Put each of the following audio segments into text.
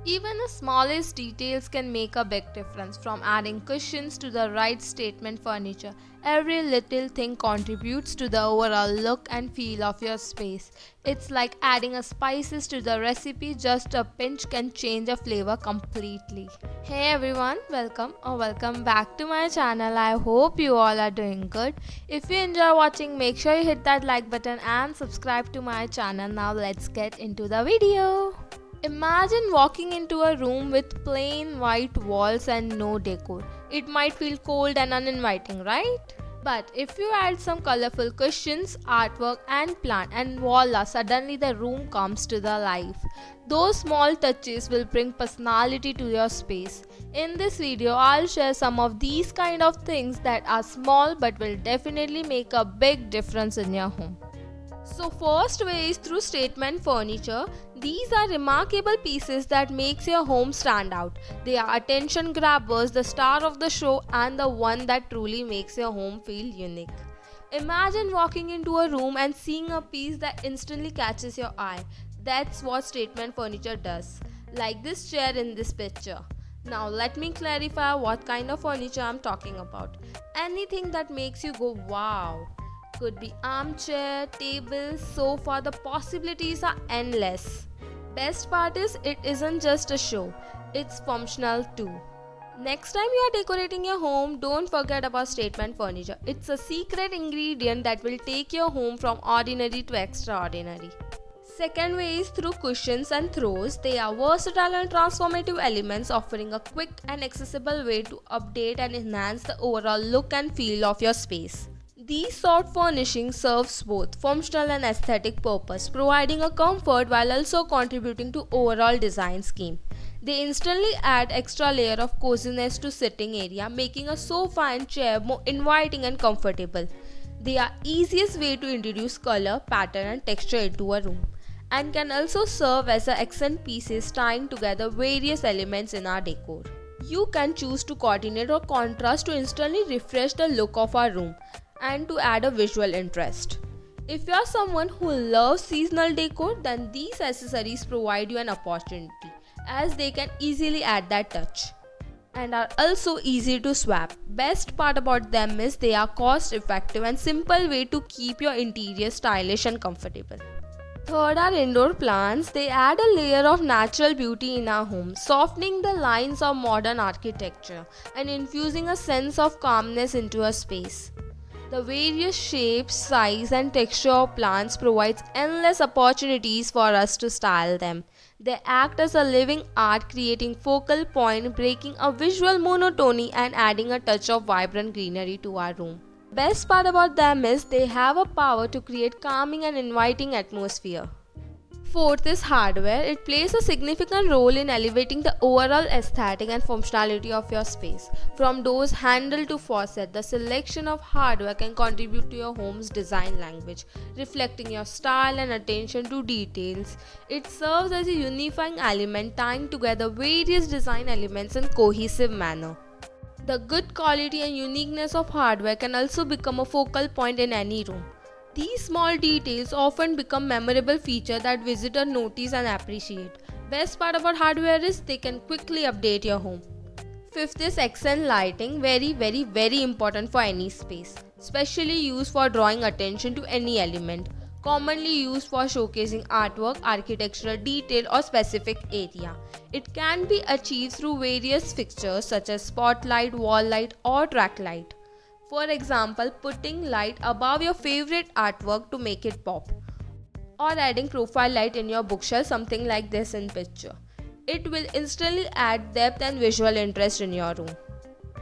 Even the smallest details can make a big difference, from adding cushions to the right statement furniture. Every little thing contributes to the overall look and feel of your space. It's like adding a spices to the recipe, just a pinch can change a flavor completely. Hey everyone, welcome back to my channel. I hope you all are doing good. If you enjoy watching, make sure you hit that like button and subscribe to my channel. Now let's get into the video. Imagine walking into a room with plain white walls and no decor. It might feel cold and uninviting, right? But if you add some colorful cushions, artwork and plant, and voila, suddenly the room comes to the life. Those small touches will bring personality to your space. In this video, I'll share some of these kind of things that are small but will definitely make a big difference in your home. So first way is through statement furniture. These are remarkable pieces that makes your home stand out. They are attention grabbers, the star of the show and the one that truly makes your home feel unique. Imagine walking into a room and seeing a piece that instantly catches your eye. That's what statement furniture does. Like this chair in this picture. Now let me clarify what kind of furniture I'm talking about. Anything that makes you go wow. Could be armchair, table, sofa, the possibilities are endless. Best part is it isn't just a show, it's functional too. Next time you are decorating your home, don't forget about statement furniture. It's a secret ingredient that will take your home from ordinary to extraordinary. Second way is through cushions and throws. They are versatile and transformative elements, offering a quick and accessible way to update and enhance the overall look and feel of your space. These soft furnishings serves both functional and aesthetic purpose, providing a comfort while also contributing to overall design scheme. They instantly add extra layer of coziness to sitting area, making a sofa and chair more inviting and comfortable. They are easiest way to introduce color, pattern and texture into a room, and can also serve as a accent pieces tying together various elements in our decor. You can choose to coordinate or contrast to instantly refresh the look of our room and to add a visual interest. If you are someone who loves seasonal decor, then these accessories provide you an opportunity, as they can easily add that touch and are also easy to swap. Best part about them is they are cost effective and simple way to keep your interior stylish and comfortable. Third are indoor plants. They add a layer of natural beauty in our home, softening the lines of modern architecture and infusing a sense of calmness into a space. The various shapes, size and texture of plants provides endless opportunities for us to style them. They act as a living art, creating focal point, breaking a visual monotony and adding a touch of vibrant greenery to our room. Best part about them is they have a power to create calming and inviting atmosphere. Fourth is hardware. It plays a significant role in elevating the overall aesthetic and functionality of your space. From doors handle to faucet, the selection of hardware can contribute to your home's design language, reflecting your style and attention to details. It serves as a unifying element, tying together various design elements in cohesive manner. The good quality and uniqueness of hardware can also become a focal point in any room. These small details often become memorable features that visitors notice and appreciate. Best part about hardware is they can quickly update your home. Fifth is accent lighting, very important for any space, especially used for drawing attention to any element. Commonly used for showcasing artwork, architectural detail or specific area. It can be achieved through various fixtures such as spotlight, wall light or track light. For example, putting light above your favorite artwork to make it pop, or adding profile light in your bookshelf, something like this in picture. It will instantly add depth and visual interest in your room.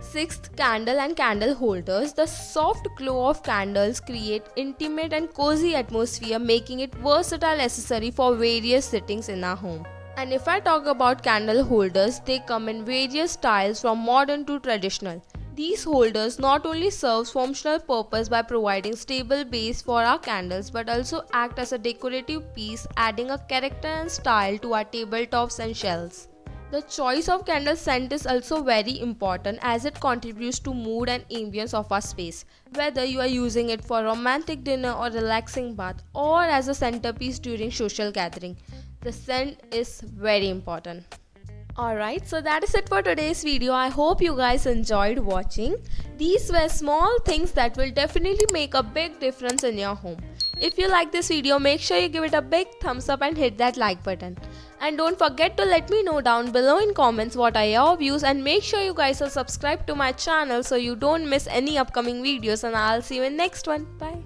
Sixth, candle and candle holders. The soft glow of candles create intimate and cozy atmosphere, making it versatile accessory for various sittings in our home. And if I talk about candle holders, they come in various styles from modern to traditional. These holders not only serve functional purpose by providing stable base for our candles, but also act as a decorative piece, adding a character and style to our tabletops and shelves. The choice of candle scent is also very important, as it contributes to mood and ambience of our space. Whether you are using it for romantic dinner or relaxing bath, or as a centerpiece during social gathering, the scent is very important. Alright, so that is it for today's video. I hope you guys enjoyed watching. These were small things that will definitely make a big difference in your home. If you like this video, make sure you give it a big thumbs up and hit that like button. And don't forget to let me know down below in comments what are your views, and make sure you guys are subscribed to my channel so you don't miss any upcoming videos, and I'll see you in next one. Bye.